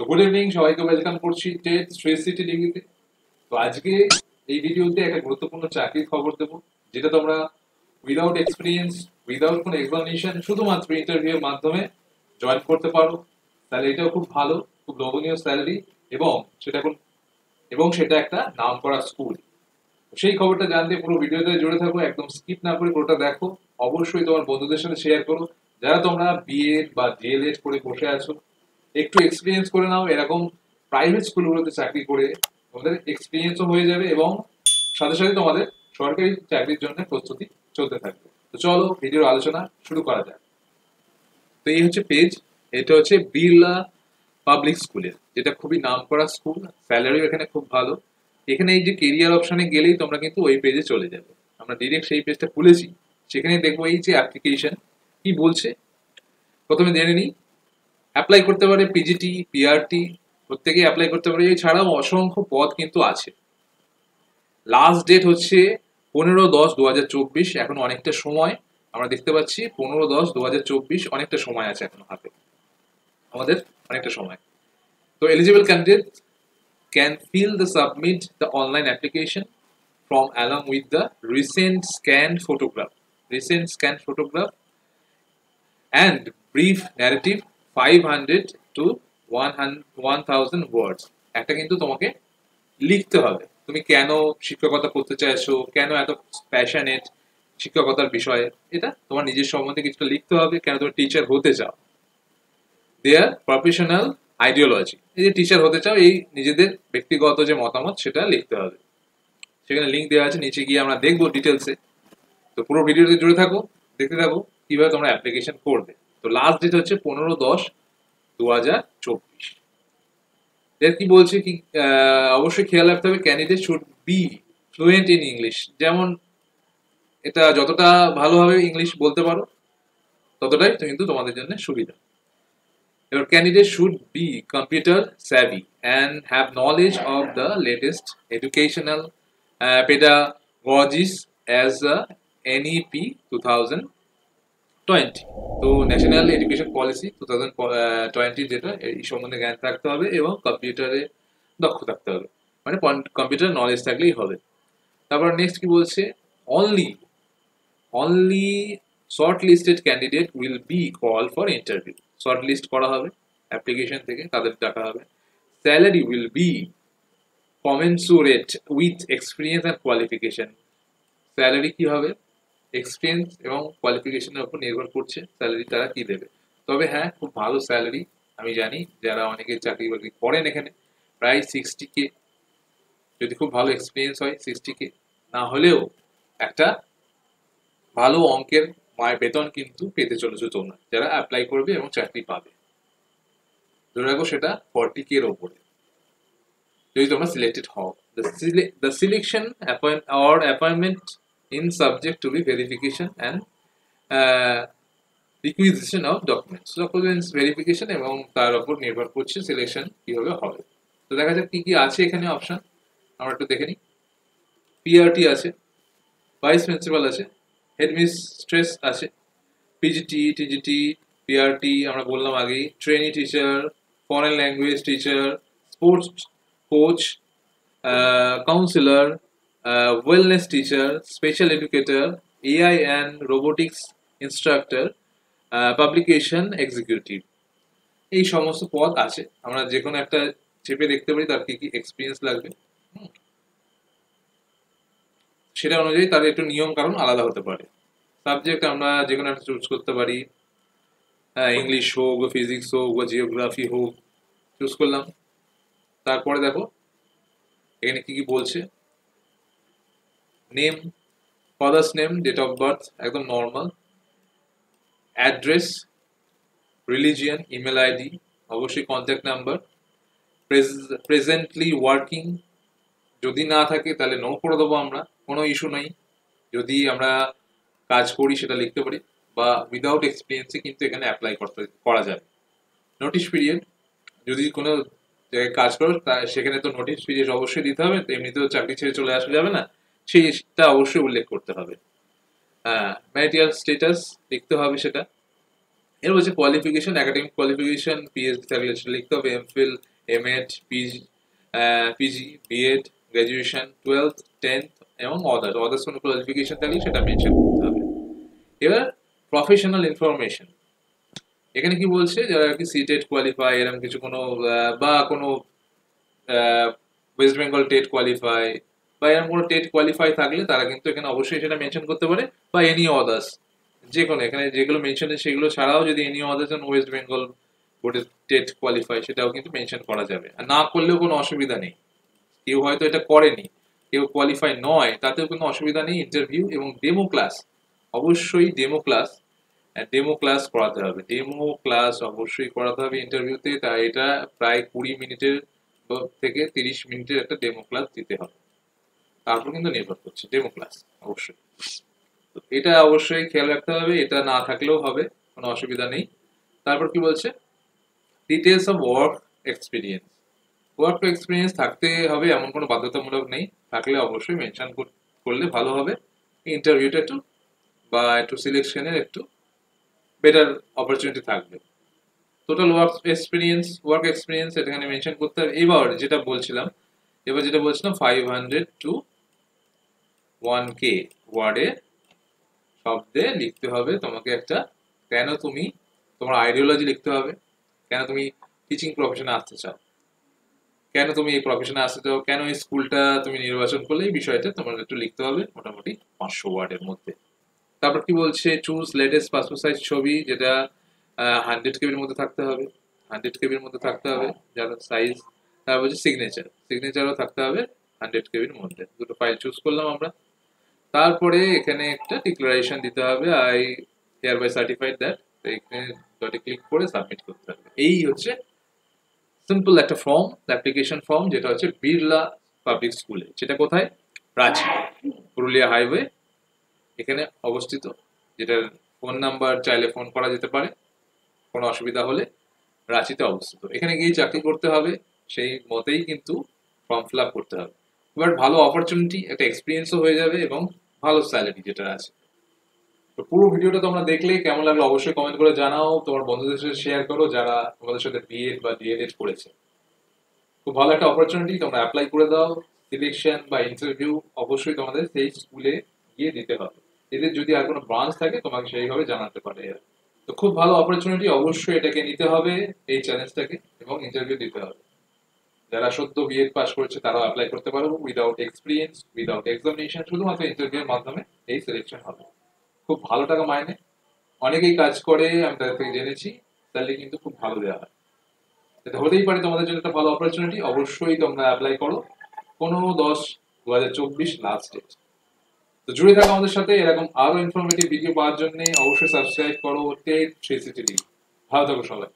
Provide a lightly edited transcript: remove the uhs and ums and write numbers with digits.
তো good evening, সবাইকে welcome করছি টেট থ্রি সিটি ডিগ্রিতে। তো আজকে এই ভিডিওতে একটা গুরুত্বপূর্ণ চাকরির খবর দেবো, যেটা তোমরা উইদাউট এক্সপিরিয়েন্স, উইদাউট কোনো এক্সামিনেশন, শুধুমাত্র ইন্টারভিউ এর মাধ্যমে জয়েন করতে পারো। স্যালারিটাও খুব ভালো, খুব লোভনীয় স্যালারি, এবং সেটা কোন এবং সেটা একটা নাম করা স্কুল। সেই খবরটা জানতে পুরো ভিডিওতে জুড়ে থাকো, একদম স্কিপ না করে পুরোটা দেখো। অবশ্যই তোমার বন্ধুদের সাথে শেয়ার করো, যারা তোমরা বিএড বা ডিএলএড করে বসে আছো। একটু এক্সপিরিয়েন্স করে নাও, এরকম প্রাইভেট স্কুলগুলোতে চাকরি করে তোমাদের এক্সপিরিয়েন্সও হয়ে যাবে, এবং সাথে সাথে তোমাদের সরকারি চাকরির জন্য প্রস্তুতি চলতে থাকবে। তো চলো ভিডিওর আলোচনা শুরু করা যাক। তো এই হচ্ছে পেজ, এটা হচ্ছে বিড়লা পাবলিক স্কুলের, যেটা খুবই নাম করা স্কুল। স্যালারিও এখানে খুব ভালো। এখানে এই যে কেরিয়ার অপশনে গেলেই তোমরা কিন্তু ওই পেজে চলে যাবে। আমরা ডিরেক্ট সেই পেজটা খুলেছি, সেখানে দেখবো এই যে অ্যাপ্লিকেশন কি বলছে। প্রথমে জেনে নিই, অ্যাপ্লাই করতে পারে পিজিটি, পিআরটি, প্রত্যেকে অ্যাপ্লাই করতে পারে। এছাড়াও অসংখ্য পদ কিন্তু আছে। লাস্ট ডেট হচ্ছে 15/10/2024। এখন অনেকটা সময়, আমরা দেখতে পাচ্ছি 15/10/2024, অনেকটা সময় আছে এখন হাতে আমাদের, অনেকটা সময়। তো eligible candidate can fill the submit the online application from along with the recent scanned photograph and brief narrative 500 to 1000 words। একটা কিন্তু তোমাকে লিখতে হবে, তুমি কেন শিক্ষকতা করতে চাইছো, কেন এত প্যাশনেট শিক্ষকতার বিষয়ে, এটা তোমার নিজের সম্বন্ধে কিছুটা লিখতে হবে, কেন তুমি টিচার হতে চাও, দেয়ার প্রফেশনাল আইডিওলজি। এই যে টিচার হতে চাও, এই নিজেদের ব্যক্তিগত যে মতামত সেটা লিখতে হবে। সেখানে লিঙ্ক দেওয়া আছে, নিচে গিয়ে আমরা দেখবো ডিটেলসে। তো পুরো ভিডিওতে জুড়ে থাকো, দেখতে থাকো কিভাবে তোমরা অ্যাপ্লিকেশন করবে। তো লাস্ট ডেট হচ্ছে 15/10/2024। এর কি বলছে কি, অবশ্যই খেয়াল রাখতে হবে, candidate should be fluent in English. যেমন এটা যতটা ভালোভাবে ইংলিশ বলতে পারো, ততটাই কিন্তু তোমাদের জন্য সুবিধা। Your candidate should be computer savvy and have knowledge of the latest educational pedagogies as the NEP 2020। তো ন্যাশনাল এডুকেশন পলিসি 2020 যেটা, এই সম্বন্ধে জ্ঞান থাকতে হবে এবং কম্পিউটারে দক্ষ থাকতে হবে, মানে কম্পিউটার নলেজ থাকলেই হবে। তারপর নেক্সট কি বলছে, only only short listed candidate will be call for interview. Short list করা হবে অ্যাপ্লিকেশন থেকে, তাদের ডাকা হবে। Salary will be commensurate with experience and qualification. Salary কি হবে, এক্সপিরিয়েন্স এবং কোয়ালিফিকেশনের উপর নির্ভর করছে স্যালারি তারা কি দেবে। তবে হ্যাঁ, খুব ভালো স্যালারি, আমি জানি যারা অনেকে চাকরি বাকরি করেন এখানে, প্রায় 60K। যদি খুব ভালো এক্সপিরিয়েন্স হয় 60K, না হলেও একটা ভালো অঙ্কের মায়ের বেতন কিন্তু পেতে চলেছো তোমরা যারা অ্যাপ্লাই করবে এবং চাকরি পাবে। ধরে রাখো সেটা 40K এর ওপরে যদি তোমরা সিলেক্টেড হও। The selection appointment in subject to be verification and requisition of documents verification, এবং তার উপর নির্ভর করছে সিলেকশন কিভাবে হবে। তো দেখা যাক কি কি আছে এখানে অপশন, আমরা একটু দেখে নিই। পিআরটি আছে, ভাইস প্রিন্সিপাল আছে, হেডমিস্ট্রেস আছে, পিজিটি, টিজিটি, পিআরটি আমরা বললাম আগেই, trainee teacher, foreign language teacher, sports coach, councillor, wellness teacher, special educator, AI and robotics instructor, publication executive. এই সমস্ত পদ আছে, আমরা যে কোনো একটা চেপে দেখতে পারি তার কি কি এক্সপিরিয়েন্স লাগবে। সেটা অনুযায়ী তার একটু নিয়ম কারণ আলাদা হতে পারে। সাবজেক্ট আমরা যে কোনো একটা চুজ করতে পারি, ইংলিশ হোক, ফিজিক্স হোক, বা জিওগ্রাফি হোক, চুজ করলাম। তারপরে দেখো এখানে কি কি বলছে, name, father's name, date of birth একদম normal, address, religion, email ID, অবশ্যই কন্ট্যাক্ট নাম্বার, প্রেজেন্টলি ওয়ার্কিং, যদি না থাকে তাহলে নো করে দেবো আমরা, কোনো ইস্যু নেই। যদি আমরা কাজ করি সেটা লিখতে পারি, বা উইদাউট এক্সপিরিয়েন্সে কিন্তু এখানে অ্যাপ্লাই করা যায়। নোটিশ পিরিয়ড, যদি কোনো জায়গায় কাজ করো সেখানে তো নোটিশ পিরিয়ড অবশ্যই দিতে হবে, তো এমনিতেও চাকরি ছেড়ে চলে আসা যাবে না, সেইটা অবশ্যই উল্লেখ করতে হবে। হ্যাঁ, ম্যারিটাল স্টেটাস লিখতে হবে সেটা। এর বলছে কোয়ালিফিকেশন, একাডেমিক কোয়ালিফিকেশন, পিএইচডি থাকলে সেটা লিখতে হবে, MPhil, MEd, PG, PG, BEd, graduation, 12th, 10th এবং আদার্স কোনো কোয়ালিফিকেশন থাকলে সেটা মেনশন করতে হবে। এবার প্রফেশনাল ইনফরমেশন, এখানে কি বলছে যারা আর কি সিটেট কোয়ালিফাই এরকম কিছু কোনো বা কোনো ওয়েস্ট বেঙ্গল টেট কোয়ালিফাই বা এরকম কোনো টেট কোয়ালিফাই থাকলে তারা কিন্তু এখানে অবশ্যই সেটা মেনশন করতে পারে, বা এনি আদার্স, যে কোনো এখানে যেগুলো মেনশন সেগুলো ছাড়াও যদি এনি আদার্স ওয়েস্ট বেঙ্গল বোর্ডের টেট কোয়ালিফাই সেটাও কিন্তু মেনশন করা যাবে, আর না করলেও কোনো অসুবিধা নেই। কেউ হয়তো এটা করেনি, কেউ কোয়ালিফাই নয়, তাতেও কোনো অসুবিধা নেই। ইন্টারভিউ এবং ডেমো ক্লাস, অবশ্যই ডেমো ক্লাস করাতে হবে, ডেমো ক্লাস অবশ্যই করাতে হবে ইন্টারভিউতে। তাই এটা প্রায় 20 মিনিটের থেকে 30 মিনিটের একটা ডেমো ক্লাস দিতে হবে, তারপর কিন্তু নির্ভর করছে ডেমো ক্লাস অবশ্যই। তো এটা অবশ্যই খেয়াল রাখতে হবে, এটা না থাকলেও হবে, কোনো অসুবিধা নেই। তারপর কি বলছে, ডিটেলস অফ ওয়ার্ক এক্সপিরিয়েন্স থাকতে হবে এমন কোনো বাধ্যতামূলক নেই, থাকলে অবশ্যই মেনশন করলে ভালো হবে। ইন্টারভিউটা একটু বা একটু সিলেকশনের একটু বেটার অপরচুনিটি থাকবে। টোটাল ওয়ার্ক এক্সপিরিয়েন্স এখানে মেনশন করতে হবে। এবার যেটা বলছিলাম 500 to 1K ওয়ার্ডে শব্দে লিখতে হবে তোমাকে একটা, কেন তুমি তোমার আইডিওলজি লিখতে হবে, কেন তুমি টিচিং প্রফেশনে আসতে চাও, কেন তুমি এই প্রফেশনে আসতে চাও, কেন এই স্কুলটা তুমি নির্বাচন করলে, এই বিষয়টা তোমার একটু লিখতে হবে মোটামুটি 500 ওয়ার্ডের মধ্যে। তারপর কি বলছে, চুজ লেটেস্ট পাসপোর্ট সাইজ ছবি, যেটা 100 কেবির মধ্যে থাকতে হবে, 100 কেবির মধ্যে থাকতে হবে যার সাইজ। তারপর হচ্ছে সিগনেচারও থাকতে হবে 100 কেবির মধ্যে। দুটো ফাইল চুজ করলাম আমরা। তারপরে এখানে একটা ডিক্লারেশন দিতে হবে, I hereby certified that, এখানে ডটে ক্লিক করে সাবমিট করতে হবে। এই হচ্ছে সিম্পল একটা ফর্ম, অ্যাপ্লিকেশন ফর্ম, যেটা হচ্ছে বিড়লা পাবলিক স্কুলে, যেটা কোথায়, রাঁচি, পুরুলিয়া হাইওয়ে এখানে অবস্থিত, যেটার ফোন নাম্বার চাইলে ফোন করা যেতে পারে কোনো অসুবিধা হলে। রাঁচিতে অবস্থিত, এখানে গিয়ে চাকরি করতে হবে, সেই মতেই কিন্তু ফর্ম ফিল আপ করতে হবে। এবার ভালো অপরচুনিটি, একটা এক্সপিরিয়েন্সও হয়ে যাবে এবং ভালো স্যালারি যেটা আছে। তো পুরো ভিডিওটা তোমরা দেখলে কেমন লাগলো অবশ্যই কমেন্ট করে জানাও, তোমার বন্ধুদের সাথে শেয়ার করো যারা তোমাদের সাথে বিএড বা ডিএলএড করেছে। খুব ভালো একটা অপরচুনিটি, তোমরা অ্যাপ্লাই করে দাও। সিলেকশন বা ইন্টারভিউ অবশ্যই তোমাদের সেই স্কুলে গিয়ে দিতে হবে, এদের যদি আর কোনো ব্রাঞ্চ থাকে তোমাকে সেইভাবে জানাতে পারে এরা। তো খুব ভালো অপরচুনিটি, অবশ্যই এটাকে নিতে হবে, এই চ্যালেঞ্জটাকে, এবং ইন্টারভিউ দিতে হবে। যারা সদ্য বিএড পাস করেছে তারাও অ্যাপ্লাই করতে পারো, উইদাউট এক্সপিরিয়েন্স, উইদাউট এক্সামিনেশন, শুধুমাত্র ইন্টারভিউর মাধ্যমে এই সিলেকশন হবে। খুব ভালো টাকা মাইনে, অনেকেই কাজ করে, আমি তাদের থেকে জেনেছি, স্যালারি কিন্তু খুব ভালো দেওয়া হয়। এটা হতেই পারে তোমাদের জন্য একটা ভালো অপরচুনিটি, অবশ্যই তোমরা অ্যাপ্লাই করো। 15/10/2024 লাস্ট ডেট। তো জুড়ে থাকো আমাদের সাথে, এরকম আরো ইনফরমেটিভ ভিডিও পাওয়ার জন্য অবশ্যই সাবস্ক্রাইব করো টেক 360 টিভি। ভালো থাকো সবাই।